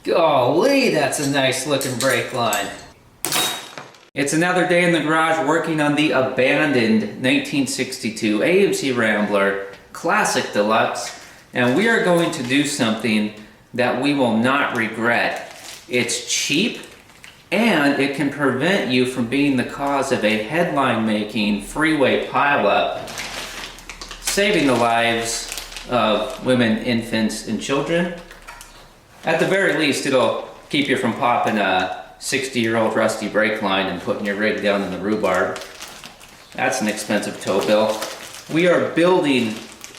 Golly, that's a nice looking brake line. It's another day in the garage working on the abandoned 1962 AMC Rambler Classic Deluxe, and we are going to do something that we will not regret. It's cheap, and it can prevent you from being the cause of a headline-making freeway pileup, saving the lives of women, infants, and children. At the very least, it'll keep you from popping a 60-year-old rusty brake line and putting your rig down in the rhubarb. That's an expensive tow bill. We are building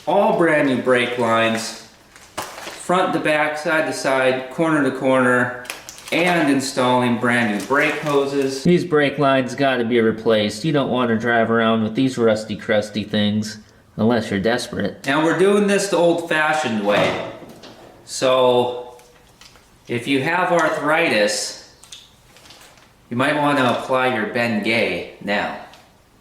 all brand new brake lines, front to back, side to side, corner to corner, and installing brand new brake hoses. These brake lines gotta be replaced. You don't want to drive around with these rusty, crusty things unless you're desperate. And we're doing this the old-fashioned way. So if you have arthritis, you might want to apply your Bengay now.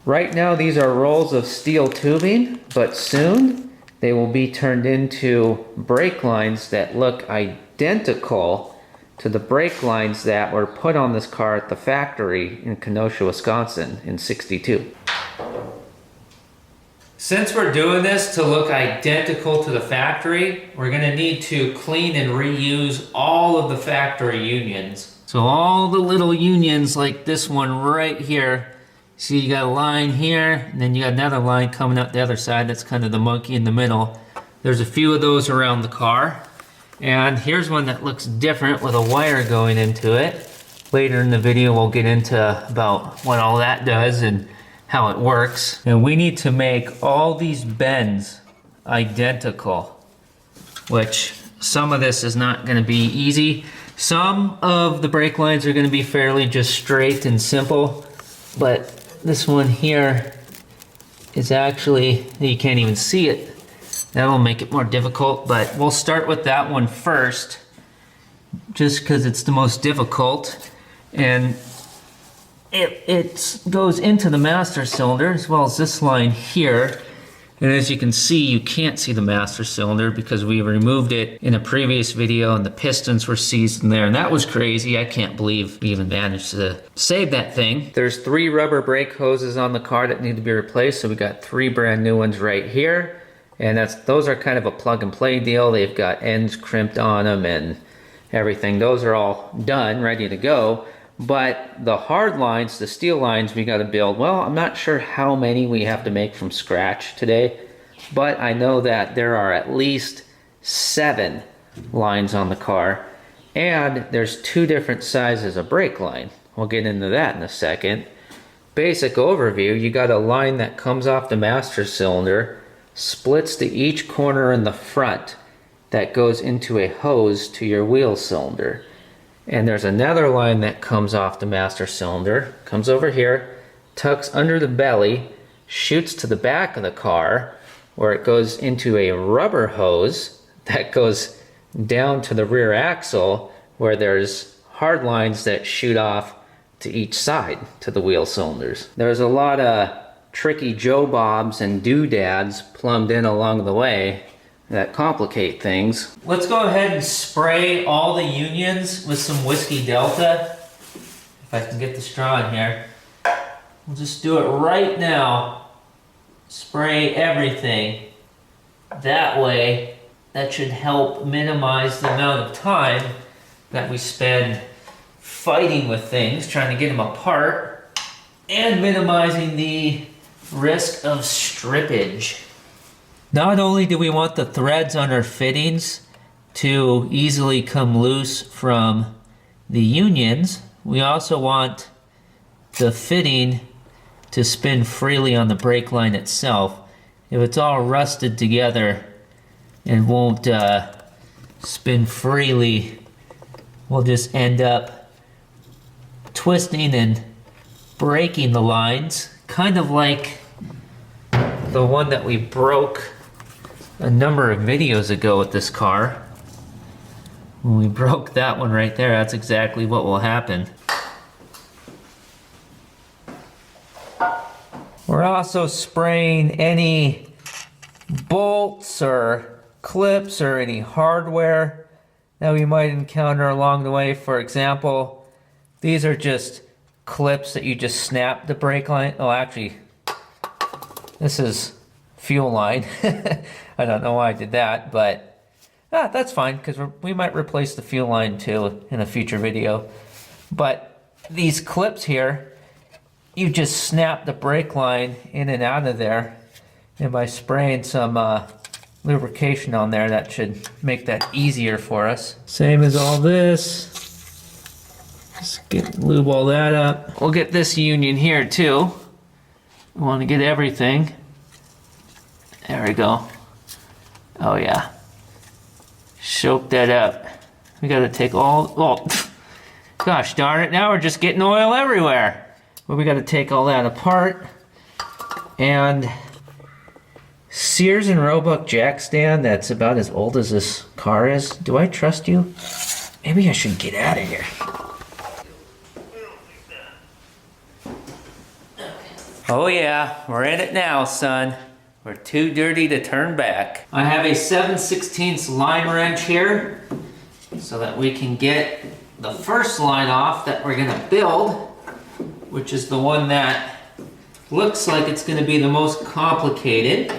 Right now these are rolls of steel tubing, but soon they will be turned into brake lines that look identical to the brake lines that were put on this car at the factory in Kenosha, Wisconsin in '62. Since we're doing this to look identical to the factory, we're gonna need to clean and reuse all of the factory unions. So all the little unions like this one right here, see you got a line here, and then you got another line coming out the other side, that's kind of the monkey in the middle. There's a few of those around the car. And here's one that looks different with a wire going into it. Later in the video we'll get into about what all that does and how it works. And we need to make all these bends identical, which some of this is not going to be easy. Some of the brake lines are going to be fairly just straight and simple, but this one here is actually, you can't even see it. That'll make it more difficult, but we'll start with that one first, just because it's the most difficult. And it goes into the master cylinder as well as this line here. And as you can see, you can't see the master cylinder because we removed it in a previous video and the pistons were seized in there, and that was crazy. I can't believe we even managed to save that thing. There's 3 rubber brake hoses on the car that need to be replaced, so we got 3 brand new ones right here. And those are kind of a plug and play deal. They've got ends crimped on them and everything. Those are all done, ready to go. But the hard lines, the steel lines we got to build, well, I'm not sure how many we have to make from scratch today, but I know that there are at least 7 lines on the car, and there's 2 different sizes of brake line. We'll get into that in a second. Basic overview, you got a line that comes off the master cylinder, splits to each corner in the front that goes into a hose to your wheel cylinder. And there's another line that comes off the master cylinder, comes over here, tucks under the belly, shoots to the back of the car, where it goes into a rubber hose that goes down to the rear axle, where there's hard lines that shoot off to each side to the wheel cylinders. There's a lot of tricky Joe Bobs and doodads plumbed in along the way that complicate things. Let's go ahead and spray all the unions with some Whiskey Delta. If I can get the straw in here. We'll just do it right now. Spray everything. That way, that should help minimize the amount of time that we spend fighting with things, trying to get them apart, and minimizing the risk of strippage. Not only do we want the threads on our fittings to easily come loose from the unions, we also want the fitting to spin freely on the brake line itself. If it's all rusted together and won't spin freely, we'll just end up twisting and breaking the lines, kind of like the one that we broke a number of videos ago with this car. When we broke that one right there, that's exactly what will happen. We're also spraying any bolts or clips or any hardware that we might encounter along the way. For example, these are just clips that you just snap the brake line. Oh, actually, this is fuel line. I don't know why I did that, but that's fine because we might replace the fuel line too in a future video. But these clips here, you just snap the brake line in and out of there, and by spraying some lubrication on there, that should make that easier for us. Same as all this. Just lube all that up. We'll get this union here too. We want to get everything. There we go. Oh yeah. Soak that up. We got to take all, oh, gosh darn it, now we're just getting oil everywhere. But we got to take all that apart. And Sears and Roebuck jack stand that's about as old as this car is. Do I trust you? Maybe I should get out of here. Oh yeah, we're in it now, son. We're too dirty to turn back. I have a 7/16 line wrench here so that we can get the first line off that we're gonna build, which is the one that looks like it's gonna be the most complicated.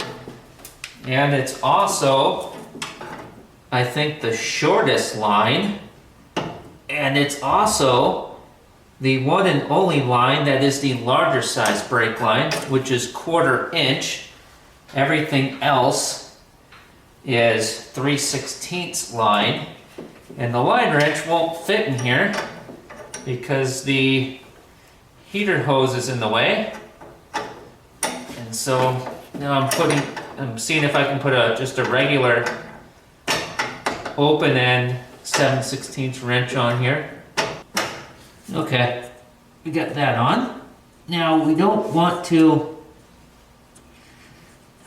And it's also, I think, the shortest line. And it's also the one and only line that is the larger size brake line, which is 1/4 inch. Everything else is 3/16 line. And the line wrench won't fit in here because the heater hose is in the way. And so now I'm seeing if I can put just a regular open end 7/16 wrench on here. Okay, we got that on. Now we don't want to,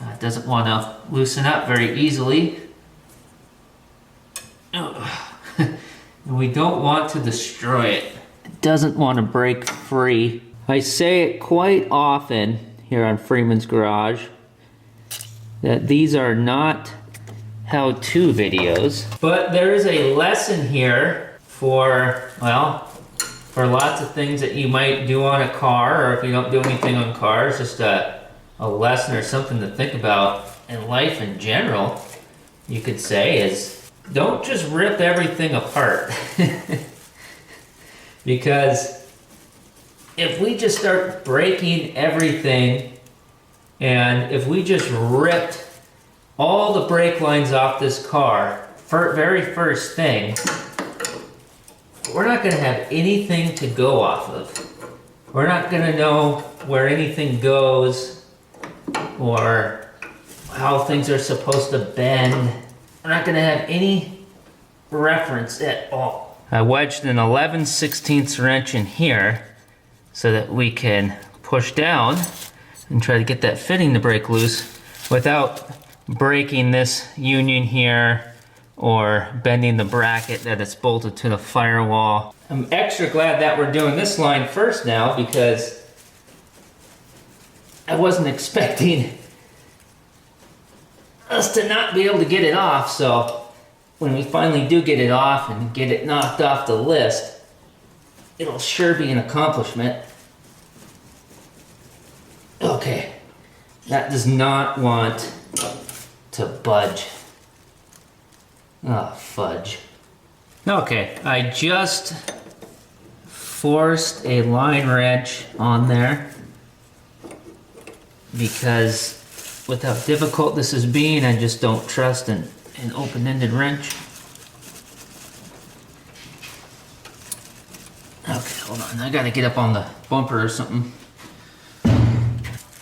it doesn't want to loosen up very easily. And we don't want to destroy it. It doesn't want to break free. I say it quite often here on Freeman's Garage that these are not how-to videos, but there is a lesson here for, well, for lots of things that you might do on a car, or if you don't do anything on cars, just a lesson or something to think about in life in general, you could say, is don't just rip everything apart. Because if we just start breaking everything, and if we just ripped all the brake lines off this car, very first thing, we're not going to have anything to go off of. We're not going to know where anything goes or how things are supposed to bend. We're not going to have any reference at all. I wedged an 11/16 wrench in here so that we can push down and try to get that fitting to break loose without breaking this union here or bending the bracket that it's bolted to the firewall. I'm extra glad that we're doing this line first now because I wasn't expecting us to not be able to get it off, so when we finally do get it off and get it knocked off the list, it'll sure be an accomplishment. Okay, that does not want to budge. Oh, fudge. Okay, I just forced a line wrench on there because with how difficult this is being, I just don't trust an open-ended wrench. Okay, hold on, I gotta get up on the bumper or something.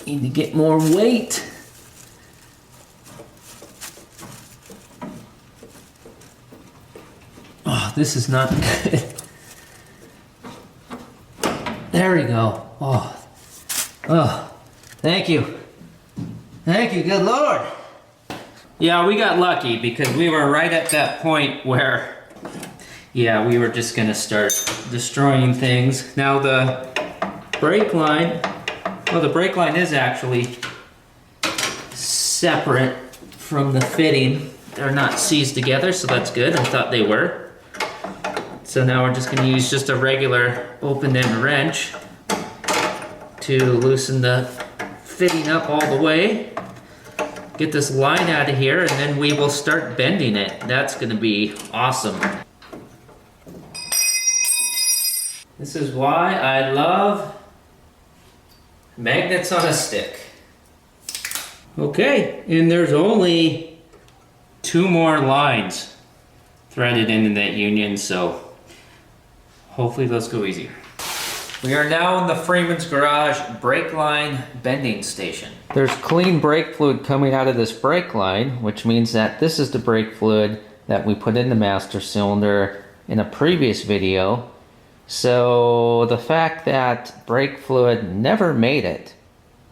Need to get more weight. Oh, this is not good. There we go. Oh, thank you. Thank you, good Lord. Yeah, we got lucky because we were right at that point where, yeah, we were just gonna start destroying things. Now the brake line, well, the brake line is actually separate from the fitting. They're not seized together, so that's good. I thought they were. So now we're just going to use just a regular open-end wrench to loosen the fitting up all the way. Get this line out of here, and then we will start bending it. That's going to be awesome. This is why I love magnets on a stick. Okay, and there's only 2 more lines threaded into that union, so hopefully those go easier. We are now in the Freeman's garage brake line bending station. There's clean brake fluid coming out of this brake line, which means that this is the brake fluid that we put in the master cylinder in a previous video. So the fact that brake fluid never made it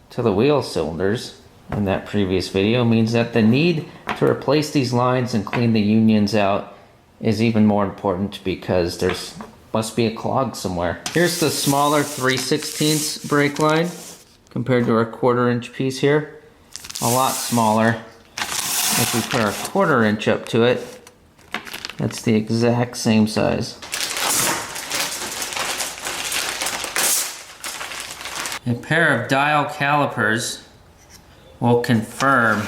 to the wheel cylinders in that previous video means that the need to replace these lines and clean the unions out is even more important, because there's must be a clog somewhere. Here's the smaller 3/16 brake line compared to our 1/4 inch piece here. A lot smaller. If we put our 1/4 inch up to it, that's the exact same size. A pair of dial calipers will confirm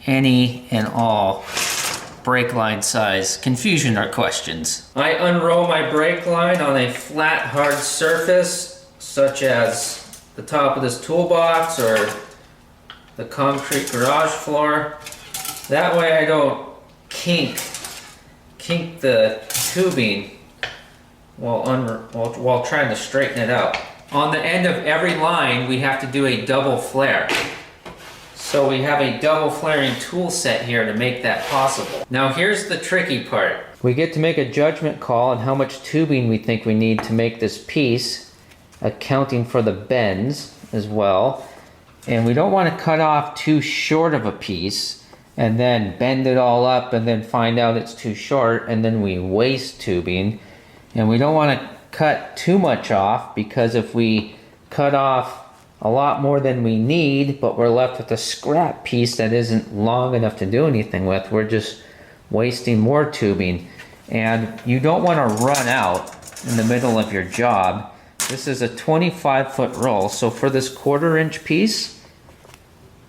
any and all brake line size confusion or questions. I unroll my brake line on a flat, hard surface, such as the top of this toolbox or the concrete garage floor. That way I don't kink the tubing while trying to straighten it out. On the end of every line, we have to do a double flare. So we have a double flaring tool set here to make that possible. Now here's the tricky part. We get to make a judgment call on how much tubing we think we need to make this piece, accounting for the bends as well. And we don't want to cut off too short of a piece and then bend it all up and then find out it's too short and then we waste tubing. And we don't want to cut too much off, because if we cut off a lot more than we need, but we're left with a scrap piece that isn't long enough to do anything with, we're just wasting more tubing. And you don't want to run out in the middle of your job. This is a 25-foot roll, so for this 1/4 inch piece,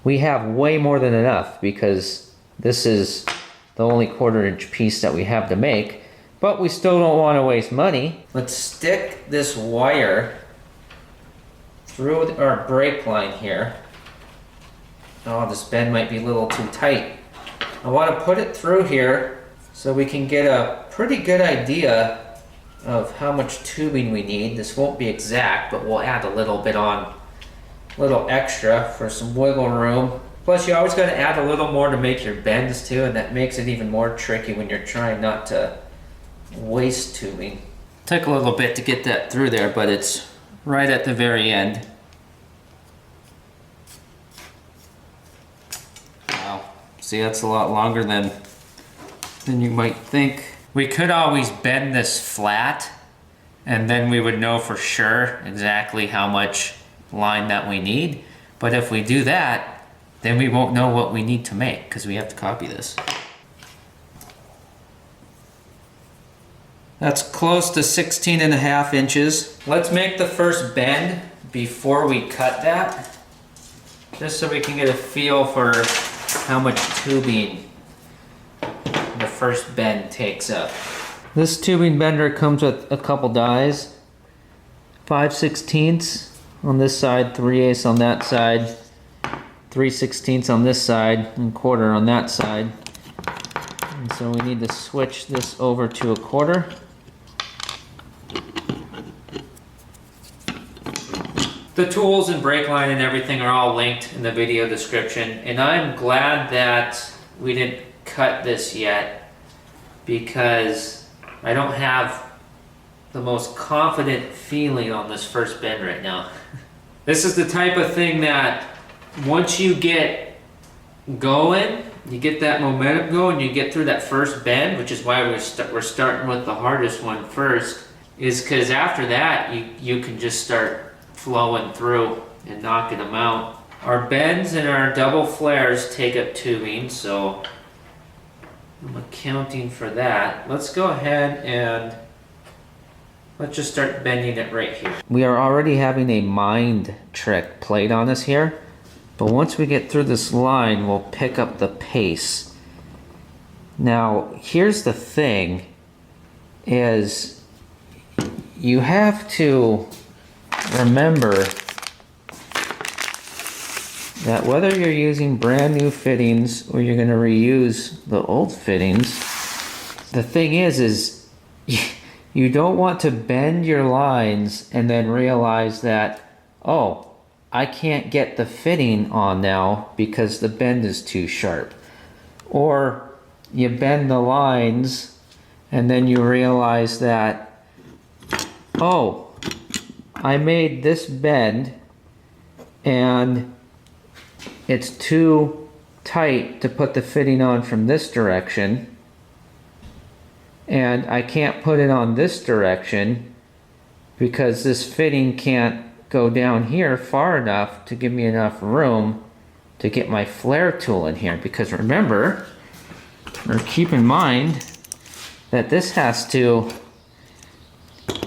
we have way more than enough, because this is the only 1/4 inch piece that we have to make. But we still don't want to waste money. Let's stick this wire through our brake line here. Oh, this bend might be a little too tight. I want to put it through here so we can get a pretty good idea of how much tubing we need. This won't be exact, but we'll add a little bit on, a little extra for some wiggle room. Plus, you always got to add a little more to make your bends too, and that makes it even more tricky when you're trying not to waste tubing. Took a little bit to get that through there, but it's right at the very end. Wow, see, that's a lot longer than you might think. We could always bend this flat, and then we would know for sure exactly how much line that we need. But if we do that, then we won't know what we need to make, because we have to copy this. That's close to 16.5 inches. Let's make the first bend before we cut that, just so we can get a feel for how much tubing the first bend takes up. This tubing bender comes with a couple dies, 5/16 on this side, 3/8 on that side, 3/16 on this side, and 1/4 on that side. And so we need to switch this over to a 1/4. The tools and brake line and everything are all linked in the video description, and I'm glad that we didn't cut this yet, because I don't have the most confident feeling on this first bend right now. This is the type of thing that once you get going, you get that momentum going, you get through that first bend, which is why we're starting with the hardest one first, is because after that you can just start flowing through and knocking them out. Our bends and our double flares take up tubing, so I'm accounting for that. Let's go ahead and let's just start bending it right here. We are already having a mind trick played on us here, but once we get through this line, we'll pick up the pace. Now, here's the thing, is you have to remember that whether you're using brand new fittings or you're going to reuse the old fittings, the thing is you don't want to bend your lines and then realize that, oh, I can't get the fitting on now because the bend is too sharp. Or you bend the lines and then you realize that, oh, I made this bend and it's too tight to put the fitting on from this direction, and I can't put it on this direction because this fitting can't go down here far enough to give me enough room to get my flare tool in here. Because remember, or keep in mind, that this has to,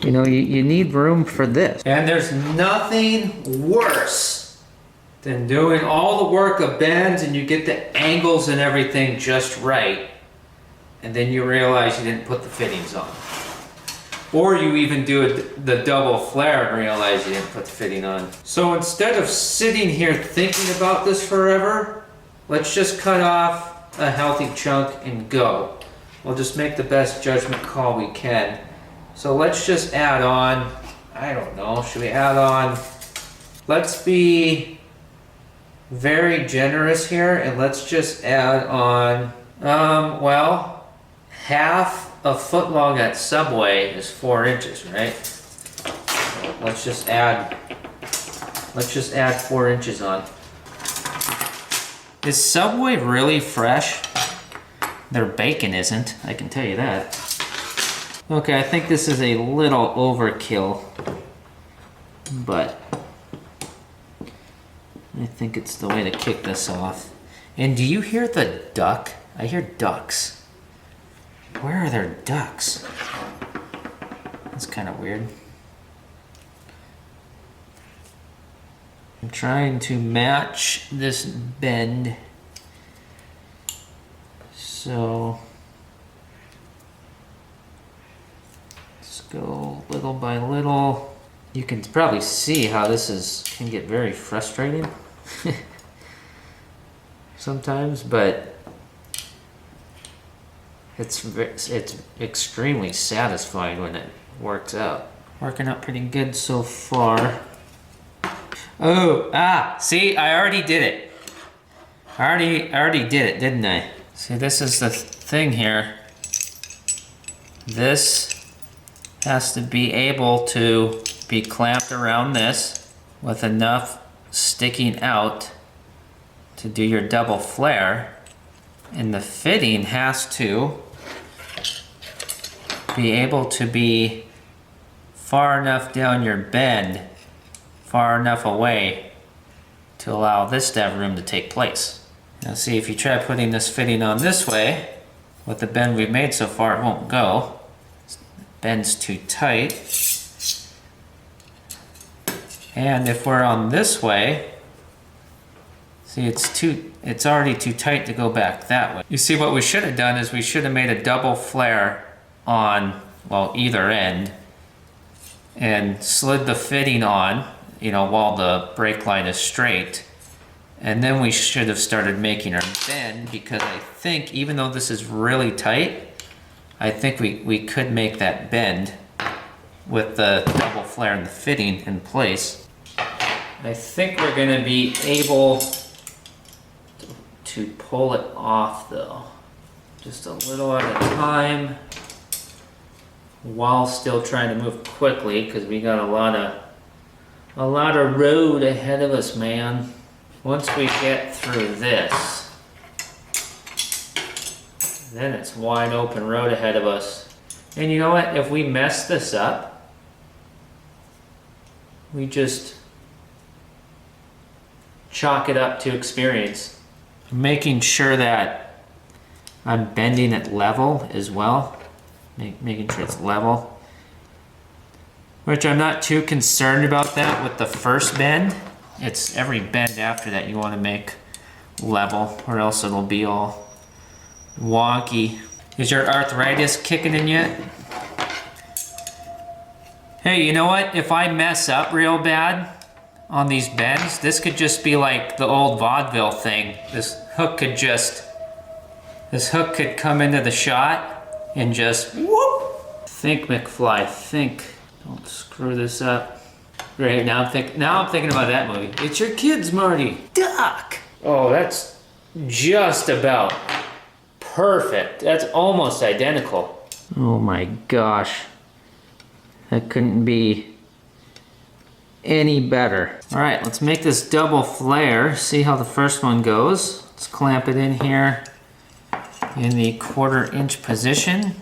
you know, you need room for this. And there's nothing worse than doing all the work of bends and you get the angles and everything just right, and then you realize you didn't put the fittings on. Or you even do the double flare and realize you didn't put the fitting on. So instead of sitting here thinking about this forever, let's just cut off a healthy chunk and go. We'll just make the best judgment call we can. So let's just add on, I don't know, should we add on, let's be very generous here and let's just add on, well, half a foot long at Subway is 4 inches, right? So let's just add 4 inches on. Is Subway really fresh? Their bacon isn't, I can tell you that. Okay, I think this is a little overkill, but I think it's the way to kick this off. And do you hear the duck? I hear ducks. Where are there ducks? That's kind of weird. I'm trying to match this bend. So let's go little by little. You can probably see how this can get very frustrating sometimes, but it's extremely satisfying when it works out. Working out pretty good so far. Oh, see, I already did it. I already did it, didn't I? See, this is the thing here. This has to be able to be clamped around this with enough sticking out to do your double flare, and the fitting has to be able to be far enough down your bend, far enough away to allow this to have room to take place. Now see, if you try putting this fitting on this way, with the bend we've made so far, it won't go. The bend's too tight. And if we're on this way, see, it's already too tight to go back that way. You see, what we should have done is we should have made a double flare on, well, either end, and slid the fitting on, you know, while the brake line is straight. And then we should have started making our bend, because I think, even though this is really tight, I think we could make that bend with the double flare and the fitting in place. I think we're going to be able to pull it off though, just a little at a time, while still trying to move quickly, because we got a lot of road ahead of us, man. Once we get through this, then it's wide open road ahead of us. And you know what? If we mess this up, we just chalk it up to experience. Making sure that I'm bending it level as well, making sure it's level. Which I'm not too concerned about that with the first bend. It's every bend after that you want to make level, or else it'll be all wonky. Is your arthritis kicking in yet? Hey, you know what? If I mess up real bad on these bends, this could just be like the old vaudeville thing. This hook could come into the shot and just whoop. Think, McFly, think. Don't screw this up. Right, now I'm thinking about that movie. It's your kids, Marty. Duck! Oh, that's just about perfect. That's almost identical. Oh my gosh. That couldn't be any better. All right, let's make this double flare. See how the first one goes. Let's clamp it in here in the 1/4 inch position.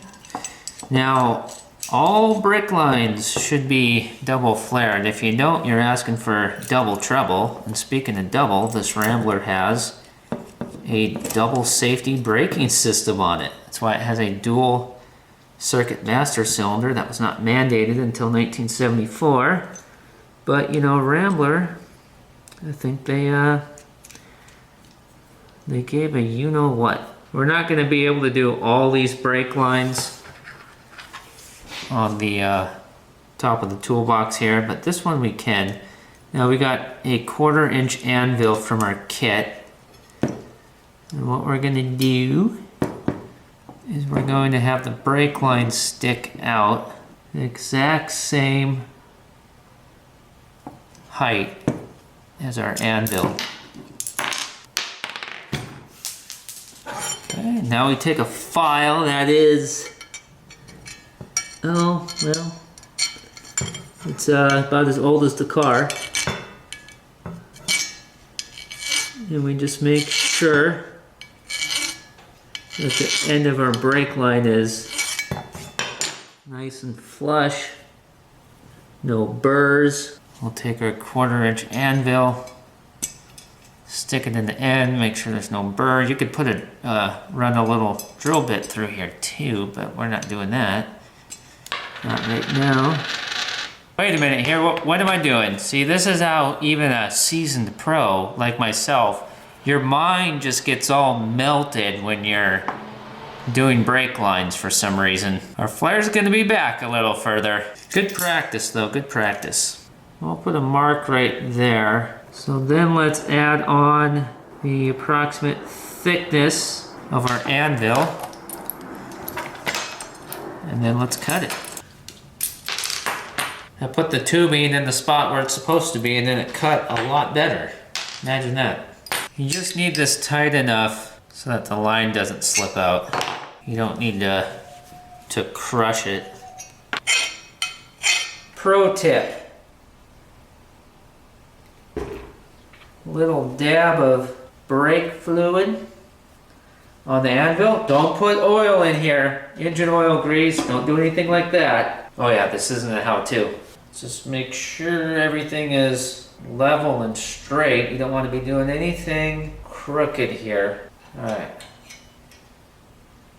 Now, all brake lines should be double flared. If you don't, you're asking for double trouble. And speaking of double, this Rambler has a double safety braking system on it. That's why it has a dual circuit master cylinder. That was not mandated until 1974. But, you know, Rambler, I think they gave a you-know-what. We're not going to be able to do all these brake lines on the top of the toolbox here, but this one we can. Now we got a 1/4 inch anvil from our kit. And what we're going to do is we're going to have the brake line stick out the exact same height as our anvil. Okay, now we take a file that is, oh, well, it's about as old as the car. And we just make sure that the end of our brake line is nice and flush. No burrs. We'll take our 1/4 inch anvil, stick it in the end, make sure there's no burr. You could put run a little drill bit through here too, but we're not doing that. Not right now. Wait a minute here, what am I doing? See, this is how even a seasoned pro like myself, your mind just gets all melted when you're doing brake lines for some reason. Our flare's gonna be back a little further. Good practice though, good practice. I'll put a mark right there. So then let's add on the approximate thickness of our anvil. And then let's cut it. I put the tubing in the spot where it's supposed to be, and then it cut a lot better. Imagine that. You just need this tight enough so that the line doesn't slip out. You don't need to crush it. Pro tip. Little dab of brake fluid on the anvil. Don't put oil in here. Engine oil, grease, don't do anything like that. Oh yeah, this isn't a how-to. Just make sure everything is level and straight. You don't want to be doing anything crooked here. All right,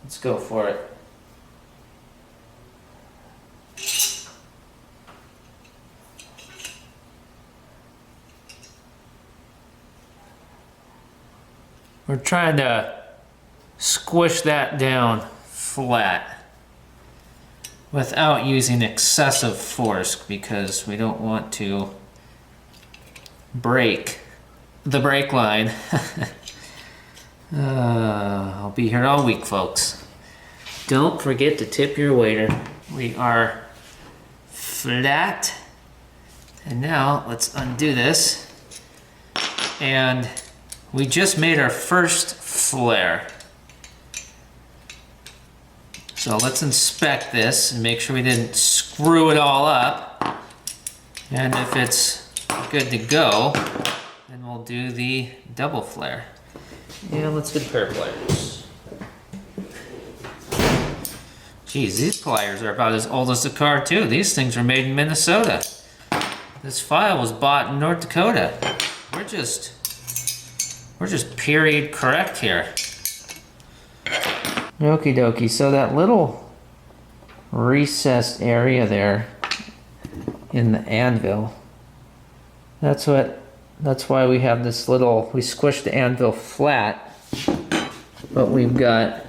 let's go for it. We're trying to squish that down flat without using excessive force because we don't want to break the brake line. I'll be here all week, folks. Don't forget to tip your waiter. We are flat. And now let's undo this. And we just made our first flare. So let's inspect this and make sure we didn't screw it all up. And if it's good to go, then we'll do the double flare. Yeah, let's get a pair of pliers. Geez, these pliers are about as old as the car too. These things were made in Minnesota. This file was bought in North Dakota. We're just period correct here. Okie dokie, so that little recessed area there in the anvil, that's why we have this little, we squished the anvil flat, but we've got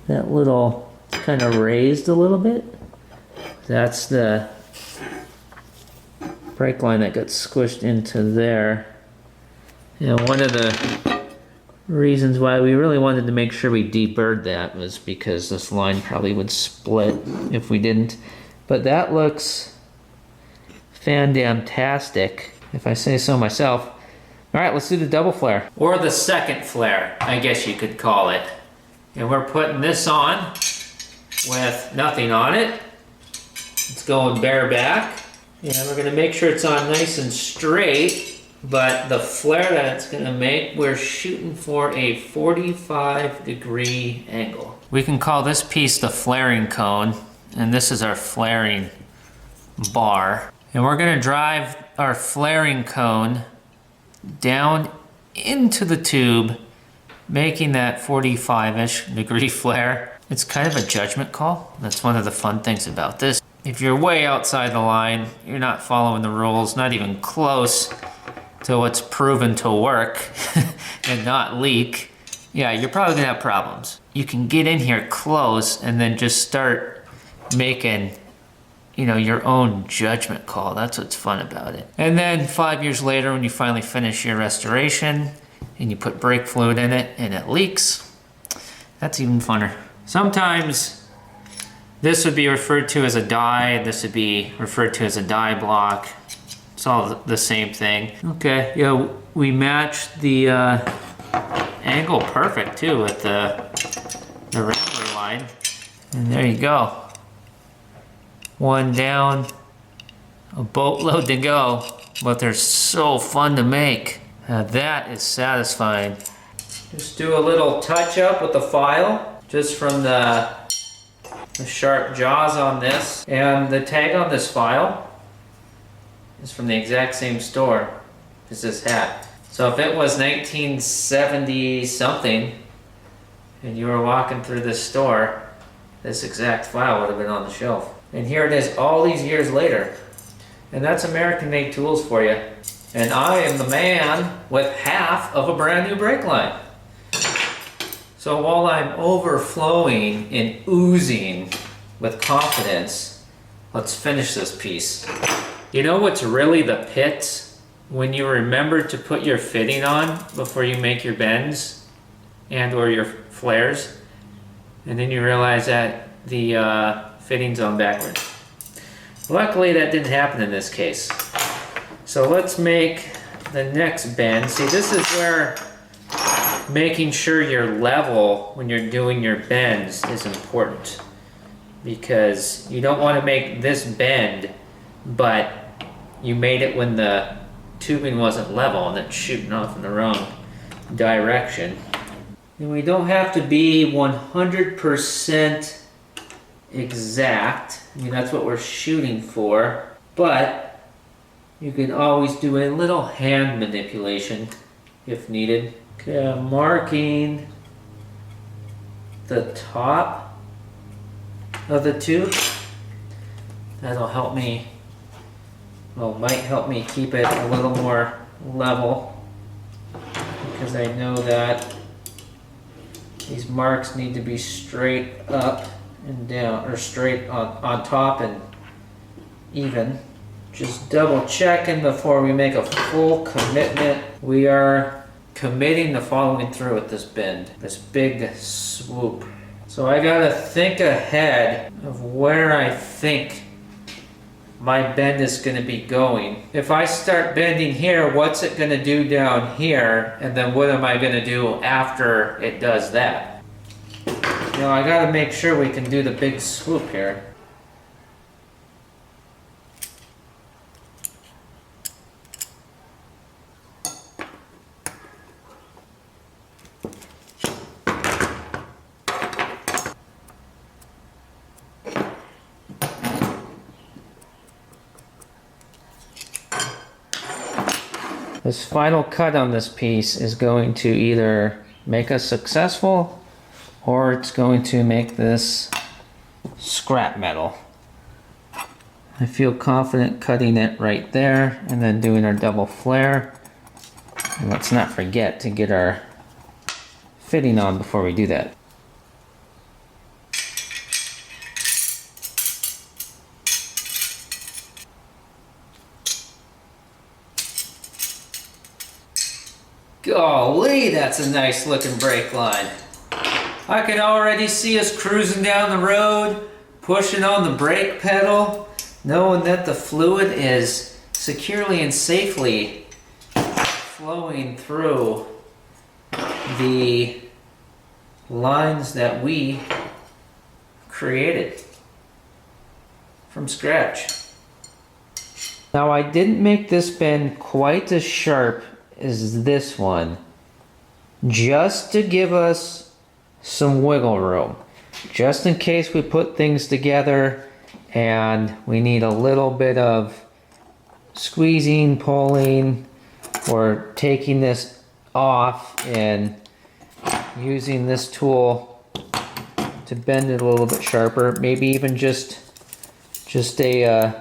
that little kind of raised a little bit. That's the brake line that got squished into there. And one of the reasons why we really wanted to make sure we deburred that was because this line probably would split if we didn't. But that looks fan-damn-tastic, if I say so myself. All right, let's do the double flare. Or the second flare, I guess you could call it. And we're putting this on with nothing on it. It's going bareback. And we're gonna make sure it's on nice and straight, but the flare that it's gonna make, we're shooting for a 45-degree angle. We can call this piece the flaring cone, and this is our flaring bar. And we're gonna drive our flaring cone down into the tube, making that 45-ish degree flare. It's kind of a judgment call. That's one of the fun things about this. If you're way outside the line, you're not following the rules, not even close to what's proven to work and not leak, yeah, you're probably gonna have problems. You can get in here close and then just start making, you know, your own judgment call. That's what's fun about it. And then 5 years later, when you finally finish your restoration and you put brake fluid in it and it leaks, that's even funner. Sometimes this would be referred to as a die, this would be referred to as a die block. It's all the same thing. Okay, yeah, we matched the angle perfect too with the Rambler line. And there you go. One down, a boatload to go, but they're so fun to make. Now that is satisfying. Just do a little touch up with the file, just from the sharp jaws on this. And the tag on this file is from the exact same store as this hat. So if it was 1970 something and you were walking through this store, this exact file would have been on the shelf. And here it is all these years later. And that's American made tools for you. And I am the man with half of a brand new brake line. So while I'm overflowing and oozing with confidence, let's finish this piece. You know what's really the pits? When you remember to put your fitting on before you make your bends and or your flares, and then you realize that the fitting's on backwards. Luckily that didn't happen in this case. So let's make the next bend. See, this is where making sure you're level when you're doing your bends is important, because you don't want to make this bend but you made it when the tubing wasn't level and it's shooting off in the wrong direction. And we don't have to be 100% exact. I mean, that's what we're shooting for, but you can always do a little hand manipulation if needed. Okay, I'm marking the top of the tube. That'll help me, well, might help me keep it a little more level, because I know that these marks need to be straight up and down, or straight on top and even. Just double checking before we make a full commitment. We are committing to following through with this bend, this big swoop. So I gotta think ahead of where I think my bend is gonna be going. If I start bending here, what's it gonna do down here? And then what am I gonna do after it does that? You know, I gotta make sure we can do the big swoop here. This final cut on this piece is going to either make us successful or it's going to make this scrap metal. I feel confident cutting it right there and then doing our double flare. And let's not forget to get our fitting on before we do that. Golly, that's a nice looking brake line. I can already see us cruising down the road, pushing on the brake pedal, knowing that the fluid is securely and safely flowing through the lines that we created from scratch. Now, I didn't make this bend quite as sharp as this one, just to give us some wiggle room, just in case we put things together and we need a little bit of squeezing, pulling, or taking this off and using this tool to bend it a little bit sharper. Maybe even just a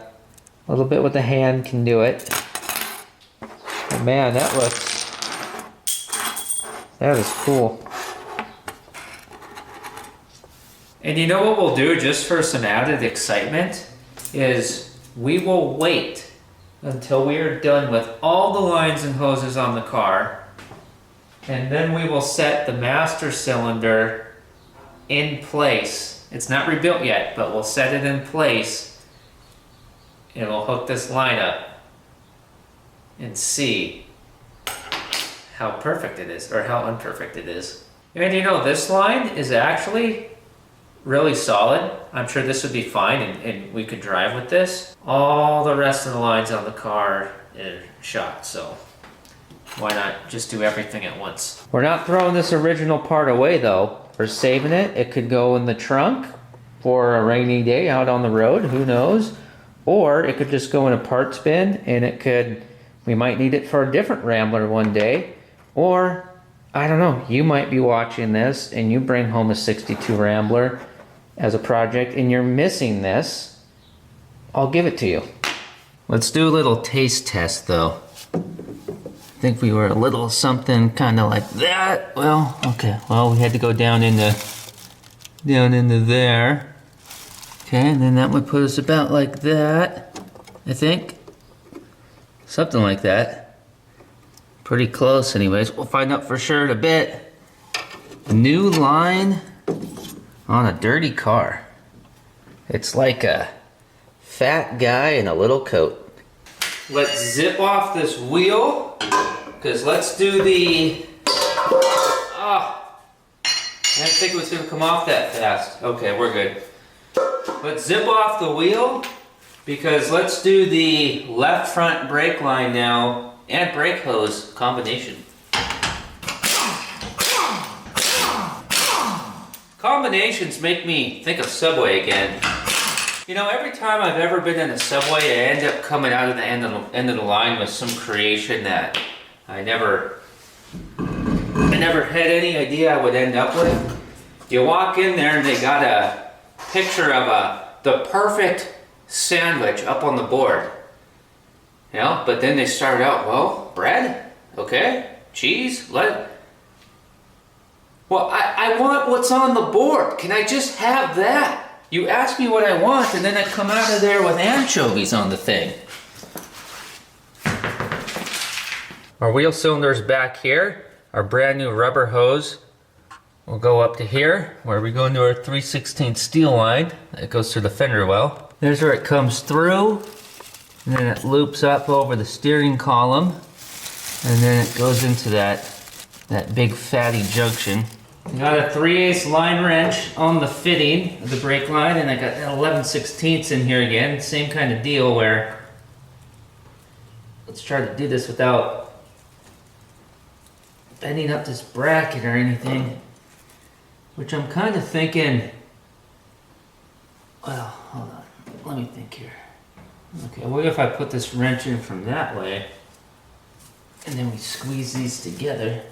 little bit with the hand can do it. But man, that is cool. And you know what we'll do just for some added excitement is we will wait until we are done with all the lines and hoses on the car, and then we will set the master cylinder in place. It's not rebuilt yet, but we'll set it in place and we'll hook this line up and see how perfect it is, or how imperfect it is. And you know, this line is actually really solid. I'm sure this would be fine and we could drive with this. All the rest of the lines on the car are shot, so why not just do everything at once? We're not throwing this original part away though. We're saving it. It could go in the trunk for a rainy day out on the road, who knows? Or it could just go in a parts bin and we might need it for a different Rambler one day. Or, I don't know, you might be watching this and you bring home a 62 Rambler as a project and you're missing this. I'll give it to you. Let's do a little taste test though. I think we were a little something kind of like that. Well, okay, well, we had to go down into there. Okay, and then that would put us about like that, I think. Something like that. Pretty close anyways. We'll find out for sure in a bit. New line on a dirty car. It's like a fat guy in a little coat. Let's zip off this wheel, because let's do the... I didn't think it was going to come off that fast. Okay, we're good. Let's zip off the wheel, because let's do the left front brake line now and brake hose combination. Combinations make me think of Subway again. You know, every time I've ever been in a Subway, I end up coming out of the end of the line with some creation that I never had any idea I would end up with. You walk in there and they got a picture of the perfect sandwich up on the board. You know, but then they start out, well, bread, okay, cheese, well, I want what's on the board. Can I just have that? You ask me what I want, and then I come out of there with anchovies on the thing. Our wheel cylinder's back here. Our brand new rubber hose will go up to here, where we go into our 3/16 steel line that goes through the fender well. There's where it comes through, and then it loops up over the steering column, and then it goes into that big fatty junction. I got a 3/8 line wrench on the fitting of the brake line, and I got 11/16 in here again. Same kind of deal where, let's try to do this without bending up this bracket or anything, which I'm kind of thinking, well, hold on, let me think here. Okay, what if I put this wrench in from that way, and then we squeeze these together?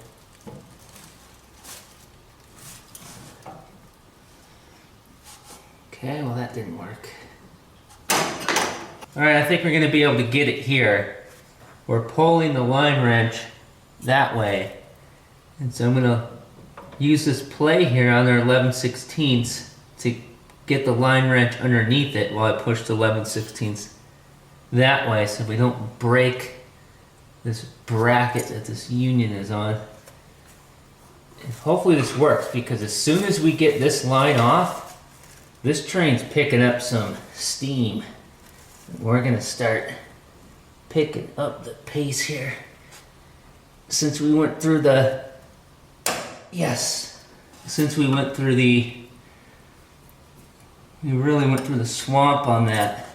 Okay, well that didn't work. Alright, I think we're going to be able to get it here. We're pulling the line wrench that way. And so I'm going to use this play here on our 11/16 to get the line wrench underneath it while I push the 11/16 that way so we don't break this bracket that this union is on. And hopefully this works, because as soon as we get this line off, this train's picking up some steam. We're gonna start picking up the pace here. Since we went through the, we really went through the swamp on that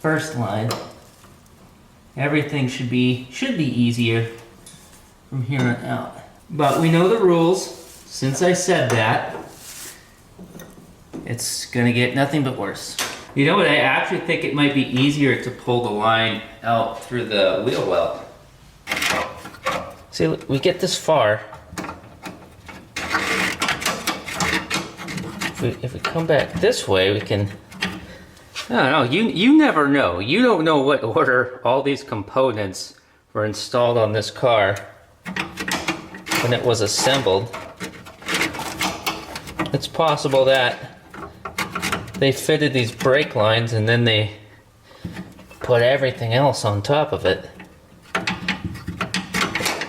first line. Everything should be easier from here on out. But we know the rules. Since I said that, it's gonna get nothing but worse. You know what, I actually think it might be easier to pull the line out through the wheel well. See, we get this far. If we come back this way, we can... I don't know, you never know. You don't know what order all these components were installed on this car when it was assembled. It's possible that they fitted these brake lines and then they put everything else on top of it.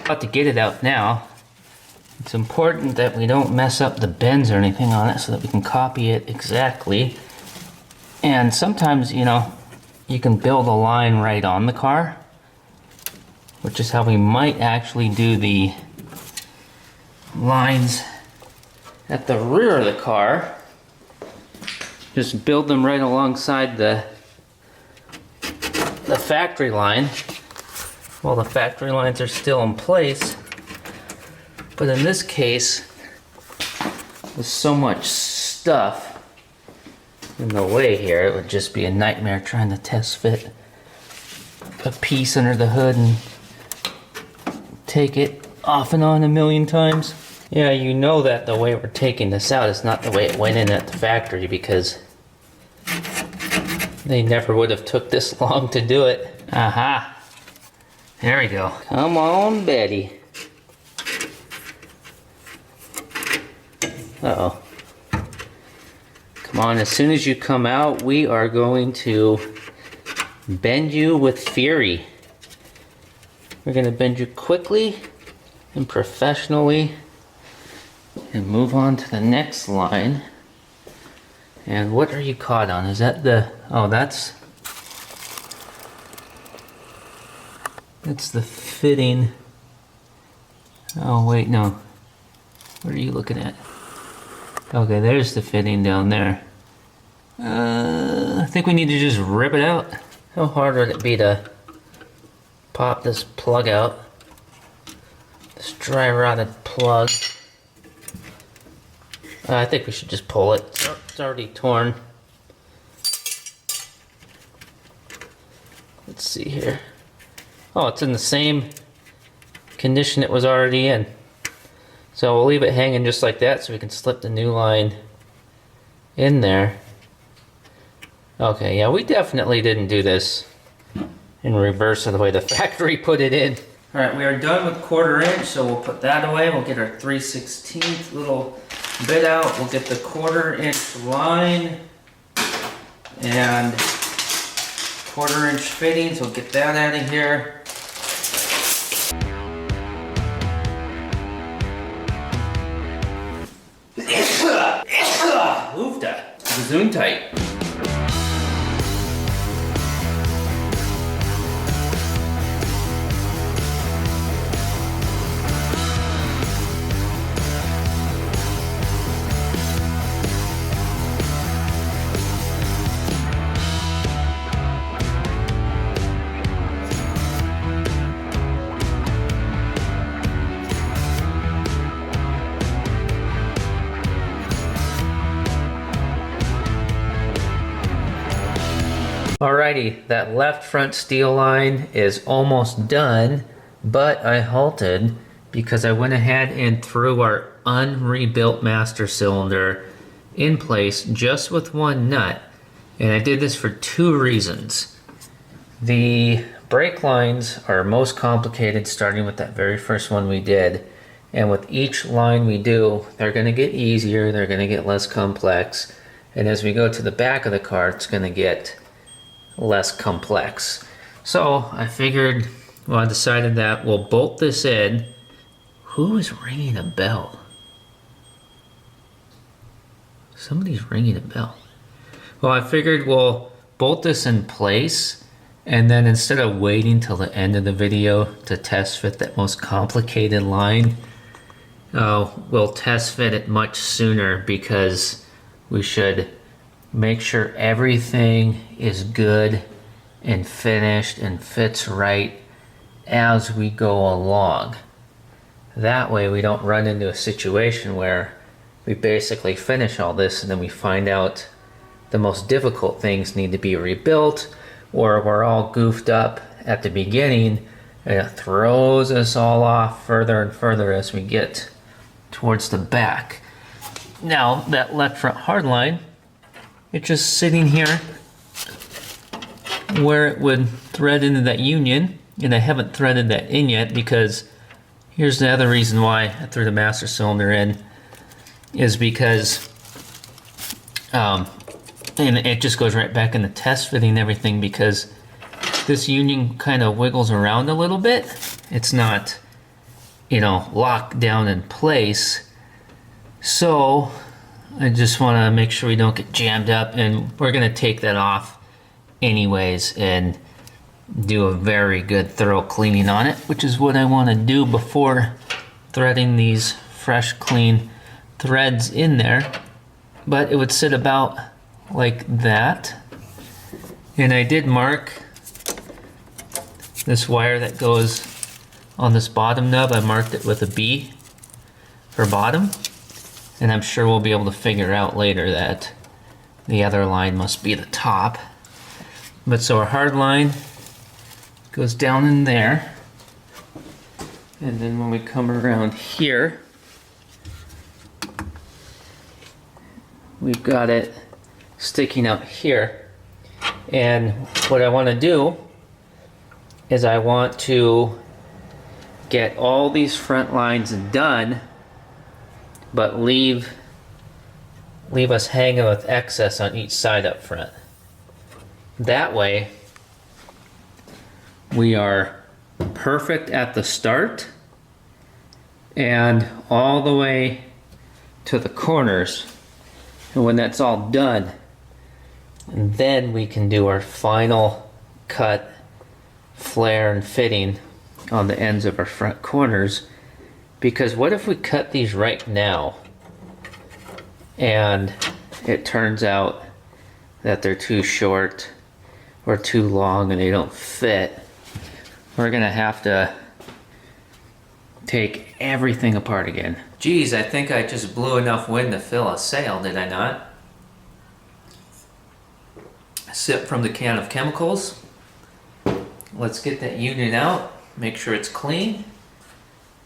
About to get it out now. It's important that we don't mess up the bends or anything on it so that we can copy it exactly. And sometimes, you know, you can build a line right on the car, which is how we might actually do the lines at the rear of the car. Just build them right alongside the factory line while the factory lines are still in place. But in this case, with so much stuff in the way here, it would just be a nightmare trying to test fit a piece under the hood and take it off and on a million times. Yeah, you know that the way we're taking this out is not the way it went in at the factory, because they never would have took this long to do it. Aha! There we go. Come on, Betty. Uh-oh. Come on, as soon as you come out, we are going to bend you with fury. We're going to bend you quickly and professionally and move on to the next line. And what are you caught on? Is that the... oh, that's the fitting. Oh, wait, no. What are you looking at? Okay, there's the fitting down there. I think we need to just rip it out. How hard would it be to pop this plug out? This dry rotted plug. I think we should just pull it. It's already torn. Let's see here. Oh, it's in the same condition it was already in. So we'll leave it hanging just like that so we can slip the new line in there. Okay, yeah, we definitely didn't do this in reverse of the way the factory put it in. Alright, we are done with 1/4 inch, so we'll put that away. We'll get our 3/16 little bit out. We'll get the 1/4 inch line and 1/4 inch fittings. We'll get that out of here. Oofda. Zoom tight. Alrighty, that left front steel line is almost done, but I halted because I went ahead and threw our unrebuilt master cylinder in place just with one nut. And I did this for two reasons. The brake lines are most complicated starting with that very first one we did. And with each line we do, they're going to get easier, they're going to get less complex. And as we go to the back of the car, it's going to get less complex. So I figured, well, I decided that we'll bolt this in. Who is ringing a bell? Somebody's ringing a bell. Well, I figured we'll bolt this in place, and then instead of waiting till the end of the video to test fit that most complicated line, we'll test fit it much sooner, because we should make sure everything is good and finished and fits right as we go along. That way we don't run into a situation where we basically finish all this and then we find out the most difficult things need to be rebuilt, or we're all goofed up at the beginning and it throws us all off further and further as we get towards the back. Now that left front hardline, it's just sitting here where it would thread into that union, and I haven't threaded that in yet because here's the other reason why I threw the master cylinder in, is because and it just goes right back into test fitting everything, because this union kind of wiggles around a little bit. It's not, locked down in place. So I just want to make sure we don't get jammed up, and we're going to take that off anyways and do a very good thorough cleaning on it, which is what I want to do before threading these fresh clean threads in there. But it would sit about like that, and I did mark this wire that goes on this bottom nub. I marked it with a B for bottom, and I'm sure we'll be able to figure out later that the other line must be the top. But so our hard line goes down in there, and then when we come around here, we've got it sticking out here. And what I want to do is I want to get all these front lines done, but leave us hanging with excess on each side up front. That way we are perfect at the start and all the way to the corners. And when that's all done, and then we can do our final cut, flare, and fitting on the ends of our front corners. Because what if we cut these right now and it turns out that they're too short or too long and they don't fit? We're gonna have to take everything apart again. Geez, I think I just blew enough wind to fill a sail, did I not? Sip from the can of chemicals. Let's get that unit out, make sure it's clean,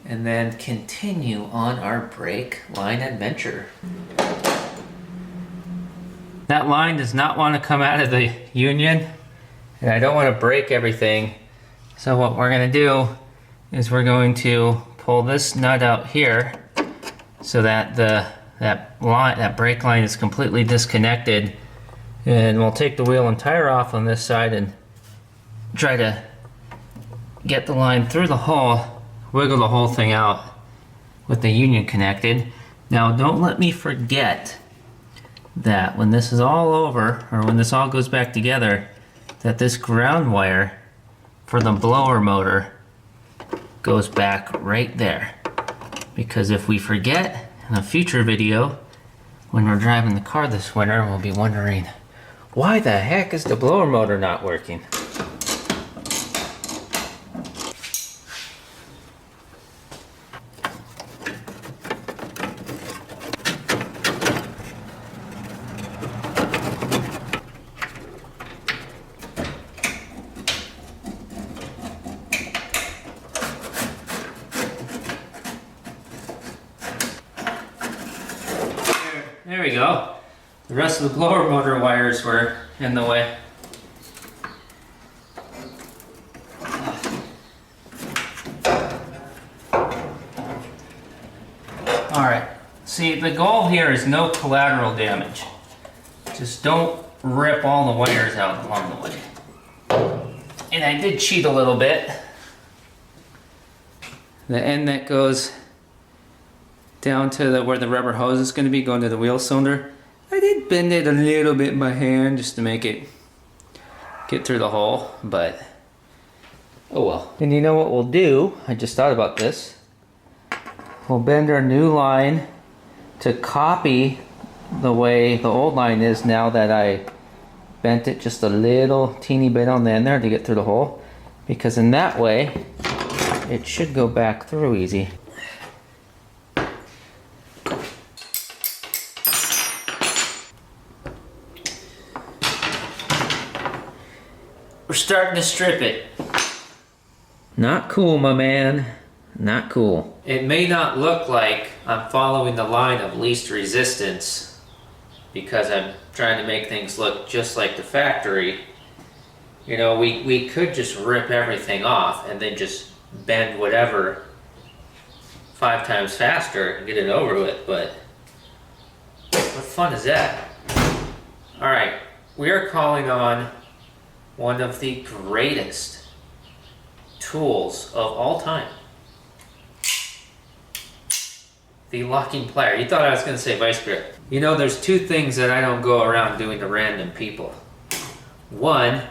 and then continue on our brake line adventure. That line does not want to come out of the union, and I don't want to break everything. So what we're going to do is we're going to pull this nut out here so that that brake line is completely disconnected, and we'll take the wheel and tire off on this side and try to get the line through the hole, wiggle the whole thing out with the union connected. Now don't let me forget that when this is all over, or when this all goes back together, that this ground wire for the blower motor goes back right there. Because if we forget in a future video, when we're driving the car this winter, we'll be wondering, why the heck is the blower motor not working? There we go. The rest of the blower motor wires were in the way. Alright, see, the goal here is no collateral damage. Just don't rip all the wires out along the way. And I did cheat a little bit. The end that goes down to where the rubber hose is going to be, going to the wheel cylinder, I did bend it a little bit by hand just to make it get through the hole, but oh well. And you know what we'll do? I just thought about this. We'll bend our new line to copy the way the old line is now that I bent it just a little teeny bit on the end there to get through the hole, because in that way it should go back through easy. We're starting to strip it. Not cool, my man. Not cool. It may not look like I'm following the line of least resistance because I'm trying to make things look just like the factory. You know, we could just rip everything off and then just bend whatever 5 times faster and get it over with, but what fun is that? Alright, we are calling on one of the greatest tools of all time. The locking plier. You thought I was going to say vice grip. You know, there's 2 things that I don't go around doing to random people. One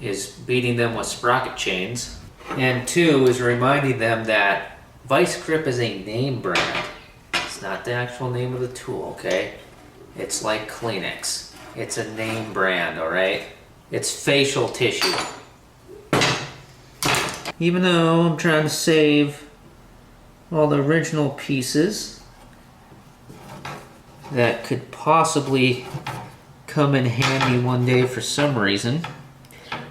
is beating them with sprocket chains, and 2 is reminding them that vice grip is a name brand. It's not the actual name of the tool, okay? It's like Kleenex. It's a name brand, alright? It's facial tissue. Even though I'm trying to save all the original pieces that could possibly come in handy one day for some reason.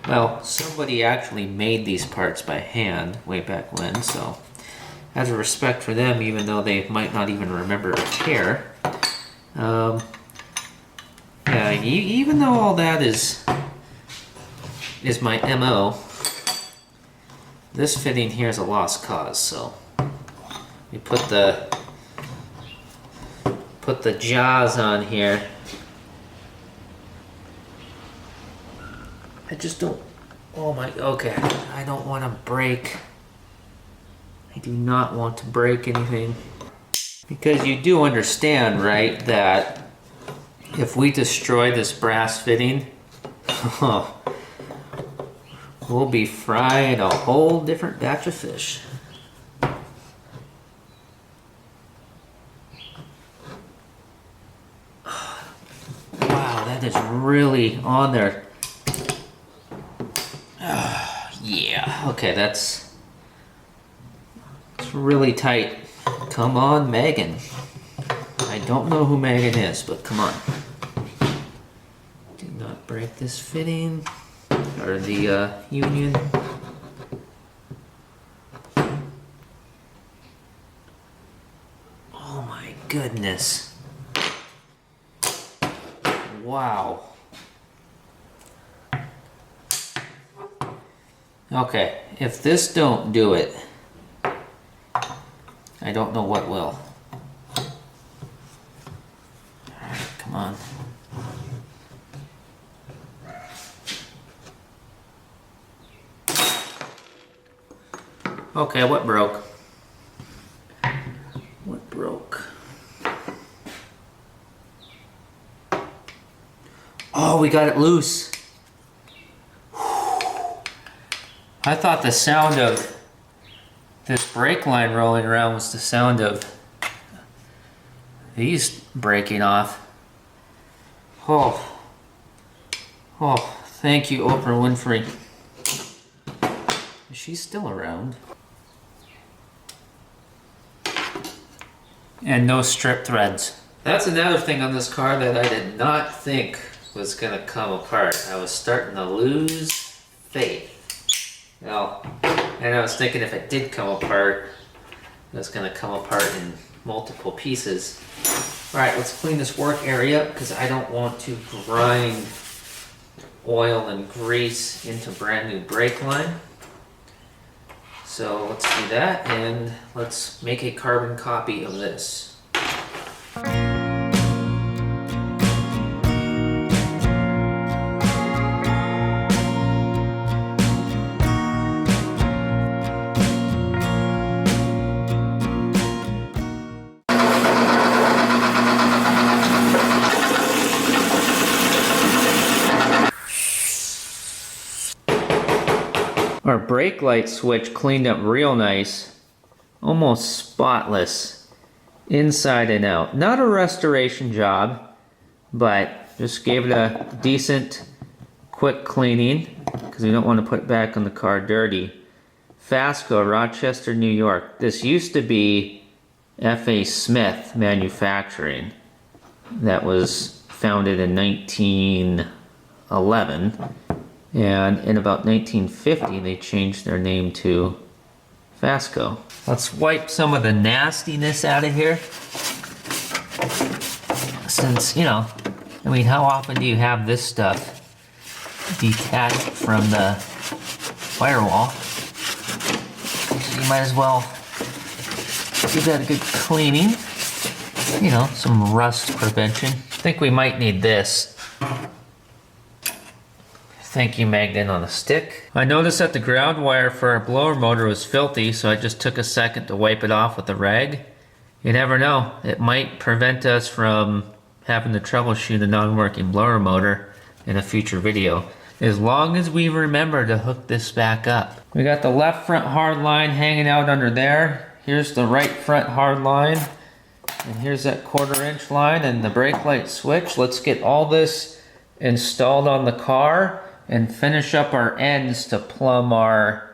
Well, somebody actually made these parts by hand way back when, so as a respect for them, even though they might not even remember or care. Yeah, even though all that is my MO, this fitting here is a lost cause, so we put the jaws on here. I just don't, oh my, okay, I don't want to break, I do not want to break anything. Because you do understand, right, that if we destroy this brass fitting, we'll be frying a whole different batch of fish. Wow, that is really on there. Yeah, okay, that's really tight. Come on, Megan. I don't know who Megan is, but come on. Do not break this fitting or the union. Oh my goodness. Wow. Okay, if this don't do it, I don't know what will. Alright, come on. Okay, what broke? What broke? Oh, we got it loose. I thought the sound of this brake line rolling around was the sound of these breaking off. Oh, thank you, Oprah Winfrey. Is she still around? And no strip threads. That's another thing on this car that I did not think was gonna come apart. I was starting to lose faith. Well, and I was thinking if it did come apart, it was going to come apart in multiple pieces. All right, let's clean this work area because I don't want to grind oil and grease into brand new brake line. So let's do that, and let's make a carbon copy of this. Our brake light switch cleaned up real nice, almost spotless, inside and out. Not a restoration job, but just gave it a decent, quick cleaning, because we don't want to put it back on the car dirty. Fasco, Rochester, New York. This used to be F.A. Smith Manufacturing. That was founded in 1911. And in about 1950, they changed their name to Fasco. Let's wipe some of the nastiness out of here. Since, you know, I mean, how often do you have this stuff detached from the firewall? So you might as well give that a good cleaning. You know, some rust prevention. I think we might need this. Thank you, magnet on a stick. I noticed that the ground wire for our blower motor was filthy, so I just took a second to wipe it off with a rag. You never know, it might prevent us from having to troubleshoot a non-working blower motor in a future video, as long as we remember to hook this back up. We got the left front hard line hanging out under there. Here's the right front hard line, and here's that 1/4 inch line and the brake light switch. Let's get all this installed on the car and finish up our ends to plumb our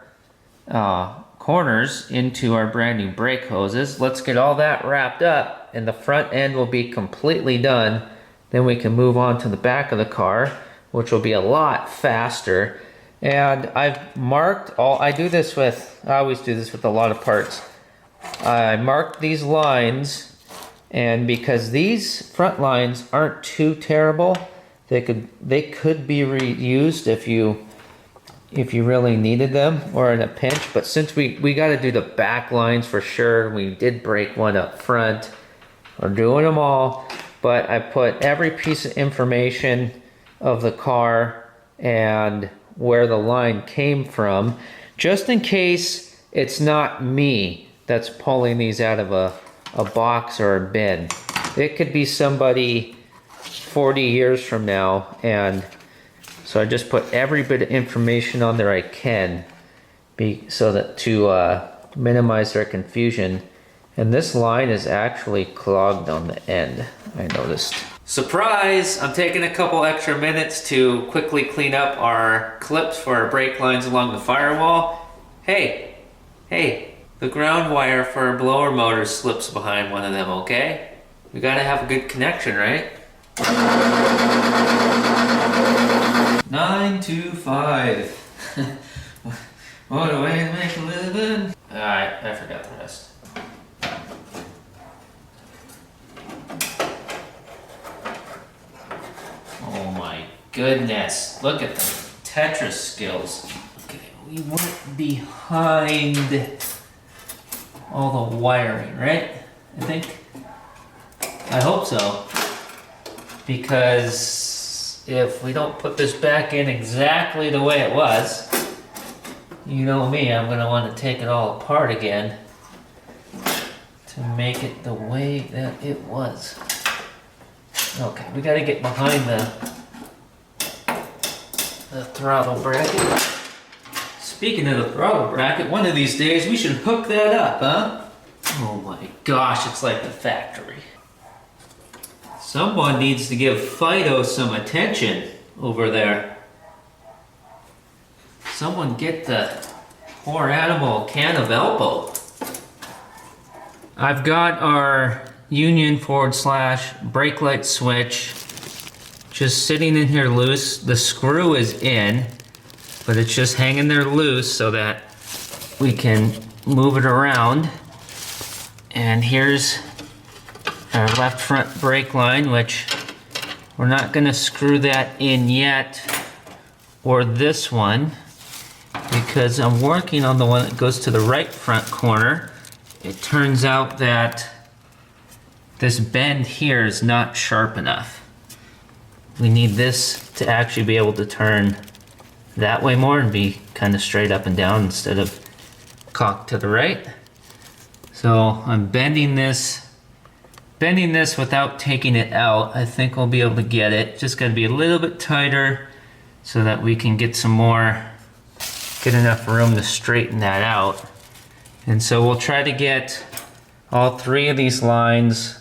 corners into our brand new brake hoses. Let's get all that wrapped up, and the front end will be completely done. Then we can move on to the back of the car, which will be a lot faster. And I've marked all, I always do this with a lot of parts. I marked these lines, and because these front lines aren't too terrible, they could be reused if you really needed them or in a pinch. But since we got to do the back lines for sure, we did break one up front. We're doing them all, but I put every piece of information of the car and where the line came from, just in case it's not me that's pulling these out of a box or a bin. It could be somebody 40 years from now, and so I just put every bit of information on there I can so that to minimize their confusion. And this line is actually clogged on the end, I noticed. Surprise! I'm taking a couple extra minutes to quickly clean up our clips for our brake lines along the firewall. Hey, the ground wire for our blower motor slips behind one of them, okay? We gotta have a good connection, right? 9 to 5. What a way to make a living. Alright, I forgot the rest. Oh my goodness. Look at the Tetris skills. Okay, we went behind all the wiring, right? I think. I hope so. Because if we don't put this back in exactly the way it was, you know me, I'm going to want to take it all apart again to make it the way that it was. Okay, we got to get behind the throttle bracket. Speaking of the throttle bracket, one of these days we should hook that up, huh? Oh my gosh, it's like the factory. Someone needs to give Fido some attention over there. Someone get the poor animal a can of Elpo. I've got our Union / brake light switch just sitting in here loose. The screw is in, but it's just hanging there loose so that we can move it around. And here's our left front brake line, which we're not going to screw that in yet, or this one, because I'm working on the one that goes to the right front corner. It turns out that this bend here is not sharp enough. We need this to actually be able to turn that way more and be kind of straight up and down instead of cocked to the right. So I'm bending this without taking it out. I think we'll be able to get it. Just gotta be a little bit tighter so that we can get enough room to straighten that out. And so we'll try to get all three of these lines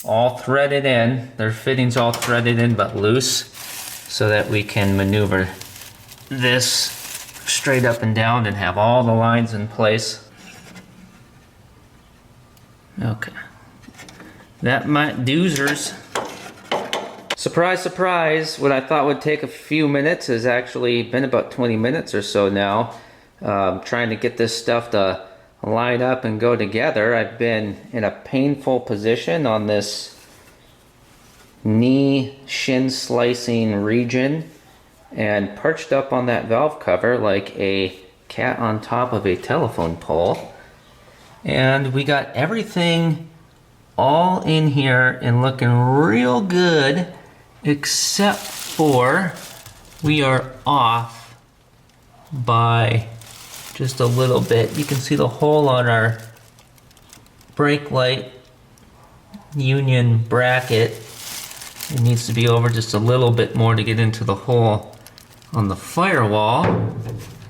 all threaded in. Their fittings all threaded in but loose, so that we can maneuver this straight up and down and have all the lines in place. Okay. That might doozers. Surprise, surprise, what I thought would take a few minutes has actually been about 20 minutes or so now. Trying to get this stuff to line up and go together. I've been in a painful position on this knee shin slicing region and perched up on that valve cover like a cat on top of a telephone pole. And we got everything all in here and looking real good, except for we are off by just a little bit. You can see the hole on our brake light union bracket. It needs to be over just a little bit more to get into the hole on the firewall.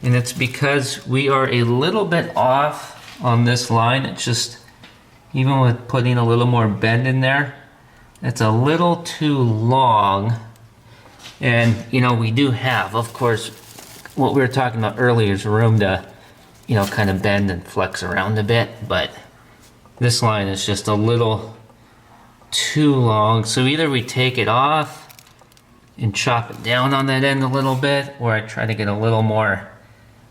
And it's because we are a little bit off on this line. It's just, even with putting a little more bend in there, it's a little too long. And you know, we do have, of course, what we were talking about earlier is room to, you know, kind of bend and flex around a bit, but this line is just a little too long. So either we take it off and chop it down on that end a little bit, or I try to get a little more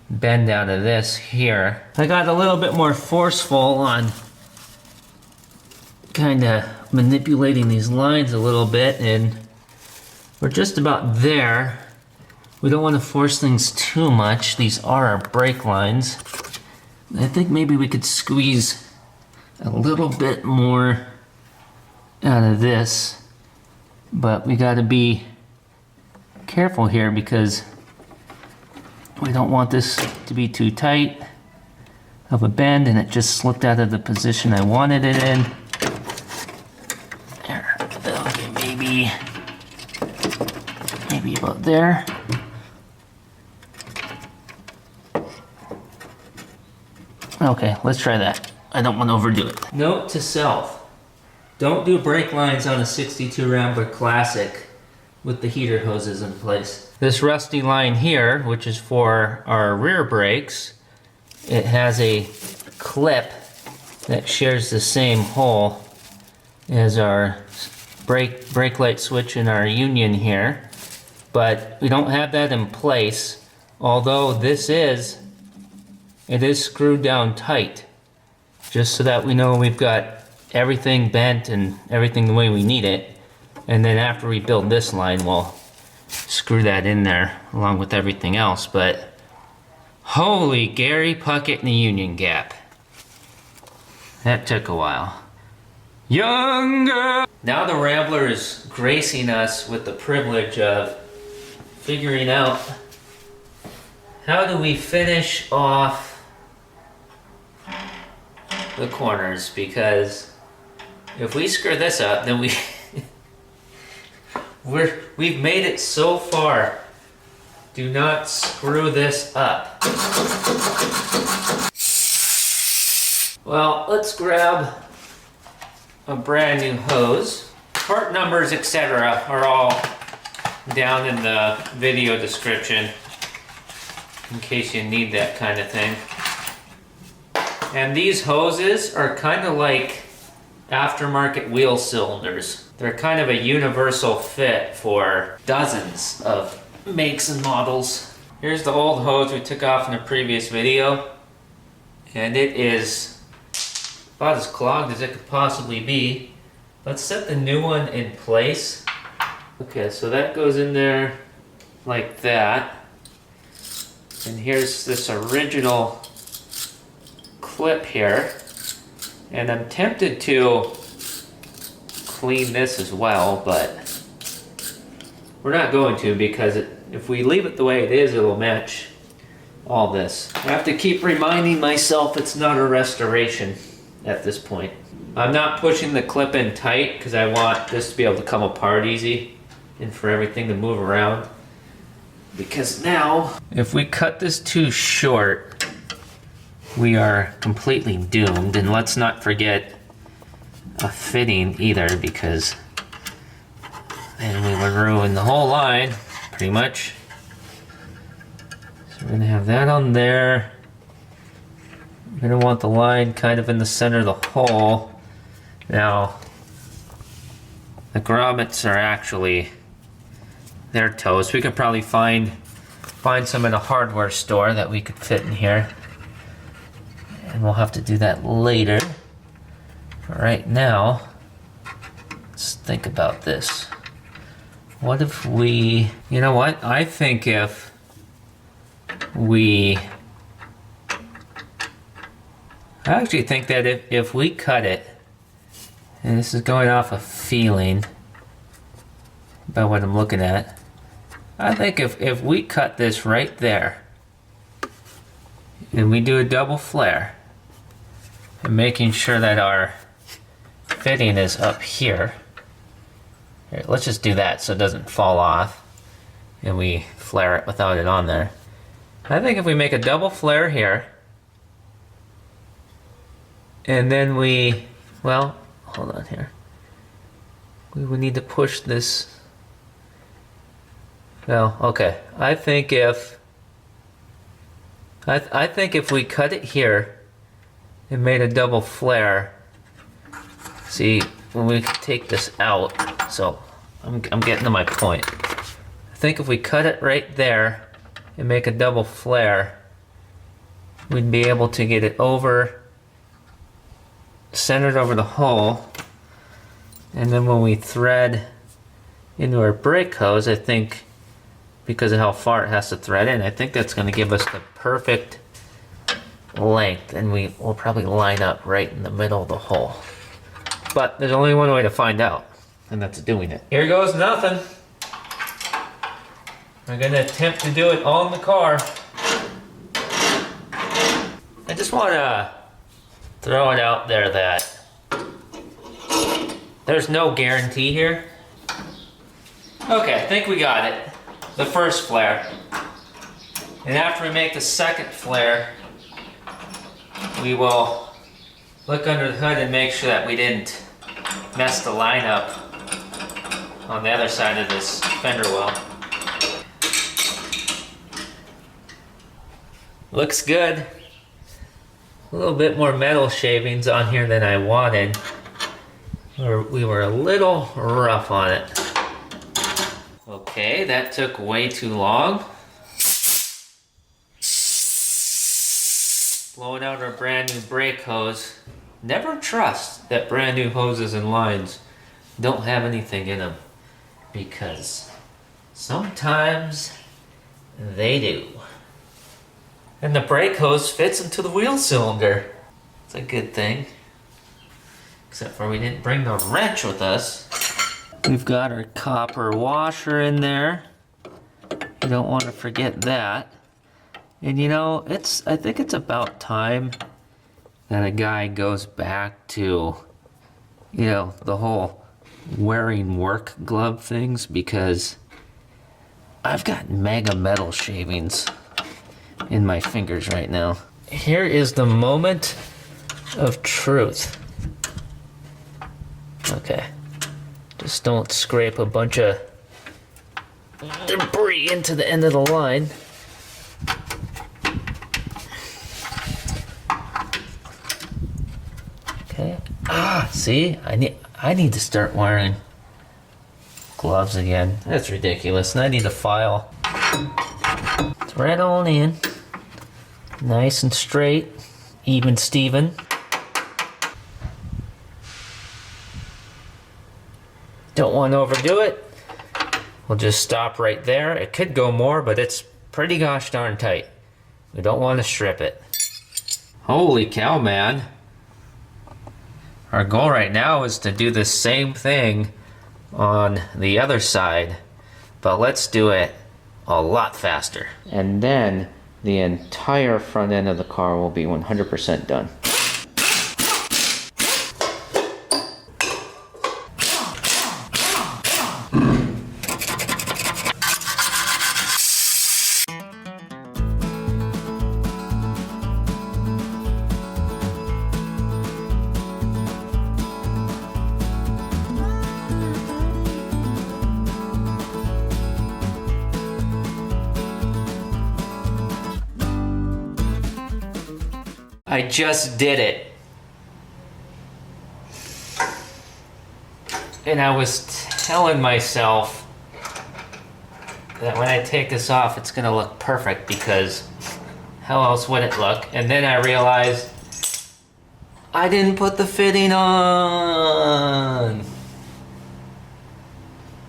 bend out of this here. I got a little bit more forceful on kind of manipulating these lines a little bit, and we're just about there. We don't want to force things too much. These are our brake lines. I think maybe we could squeeze a little bit more out of this, but we got to be careful here because we don't want this to be too tight of a bend and it just slipped out of the position I wanted it in. There, okay, maybe about there. Okay, let's try that. I don't want to overdo it. Note to self, don't do brake lines on a 62 Rambler Classic with the heater hoses in place. This rusty line here, which is for our rear brakes, it has a clip that shares the same hole as our brake light switch in our union here, but we don't have that in place, although it is screwed down tight, just so that we know we've got everything bent and everything the way we need it. And then after we build this line, we'll screw that in there along with everything else. But holy Gary Puckett in the union gap. That took a while. Younger! Now the Rambler is gracing us with the privilege of figuring out how do we finish off the corners, because if we screw this up, then we've made it so far. Do not screw this up. Well, let's grab a brand new hose. Part numbers, etc. are all down in the video description in case you need that kind of thing. And these hoses are kind of like aftermarket wheel cylinders. They're kind of a universal fit for dozens of makes and models. Here's the old hose we took off in a previous video, and it is about as clogged as it could possibly be. let's set the new one in place. Okay, so that goes in there like that. And here's this original clip here. And I'm tempted to clean this as well, but we're not going to, because if we leave it the way it is, it'll match all this. I have to keep reminding myself it's not a restoration at this point. I'm not pushing the clip in tight because I want this to be able to come apart easy and for everything to move around. Because now, if we cut this too short, we are completely doomed. And let's not forget a fitting either, because then we would ruin the whole line, pretty much. So we're gonna have that on there. We're gonna want the line kind of in the center of the hole. Now, the grommets are actually, they're toast. We could probably find some in a hardware store that we could fit in here. And we'll have to do that later. But right now, let's think about this. What if we, you know what? I think if we, I actually think that if we cut it, and this is going off a feeling by what I'm looking at, I think if we cut this right there, and we do a double flare, and making sure that our fitting is up here. Here, let's just do that so it doesn't fall off, and we flare it without it on there. I think if we make a double flare here, and then we, well, hold on here. We would need to push this. Well, okay. I think if we cut it here and made a double flare, see, when we take this out, so I'm getting to my point. I think if we cut it right there and make a double flare, we'd be able to get it over, centered over the hole, and then when we thread into our brake hose, I think, because of how far it has to thread in, I think that's going to give us the perfect length, and we will probably line up right in the middle of the hole. But there's only one way to find out, and that's doing it. Here goes nothing. I'm going to attempt to do it on the car. I just want to throw it out there that there's no guarantee here. Okay, I think we got it. The first flare. And after we make the second flare, we will look under the hood and make sure that we didn't mess the line up on the other side of this fender well. Looks good. A little bit more metal shavings on here than I wanted. We were a little rough on it. Okay, that took way too long. Blowing out our brand new brake hose. Never trust that brand new hoses and lines don't have anything in them, because sometimes they do. And the brake hose fits into the wheel cylinder. It's a good thing. Except for we didn't bring the wrench with us. We've got our copper washer in there. You don't want to forget that. And you know, I think it's about time that a guy goes back to, you know, the whole wearing work glove things, because I've got mega metal shavings in my fingers right now. Here is the moment of truth. Okay. Just don't scrape a bunch of debris into the end of the line. Okay. See? I need to start wearing gloves again. That's ridiculous. And I need a file. Thread on in. Nice and straight. Even Steven. Don't want to overdo it. We'll just stop right there. It could go more, but it's pretty gosh darn tight. We don't want to strip it. Holy cow, man. Our goal right now is to do the same thing on the other side, but let's do it a lot faster. And then the entire front end of the car will be 100% done. I just did it. And I was telling myself that when I take this off, it's gonna look perfect, because how else would it look? And then I realized I didn't put the fitting on.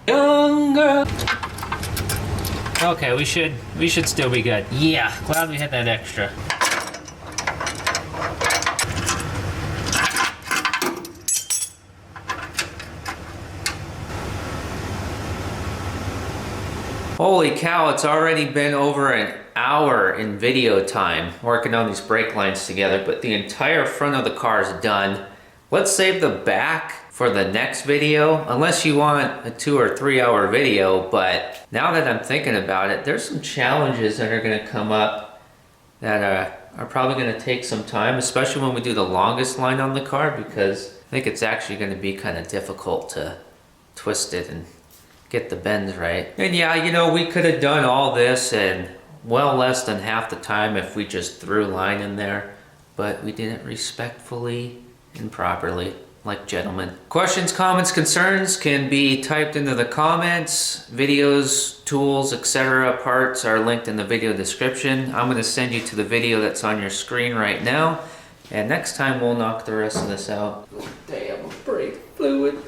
Young girl. Okay, we should still be good. Yeah, glad we had that extra. Holy cow, it's already been over an hour in video time working on these brake lines together, but the entire front of the car is done. Let's save the back for the next video, unless you want a 2 or 3 hour video. But now that I'm thinking about it, there's some challenges that are gonna come up that are probably gonna take some time, especially when we do the longest line on the car, because I think it's actually gonna be kind of difficult to twist it and get the bends right. And yeah, you know, we could have done all this in well less than half the time if we just threw line in there, but we did it respectfully and properly, like gentlemen. Questions, comments, concerns can be typed into the comments. Videos, tools, etc. parts are linked in the video description. I'm going to send you to the video that's on your screen right now, and next time we'll knock the rest of this out. Damn, brake fluid.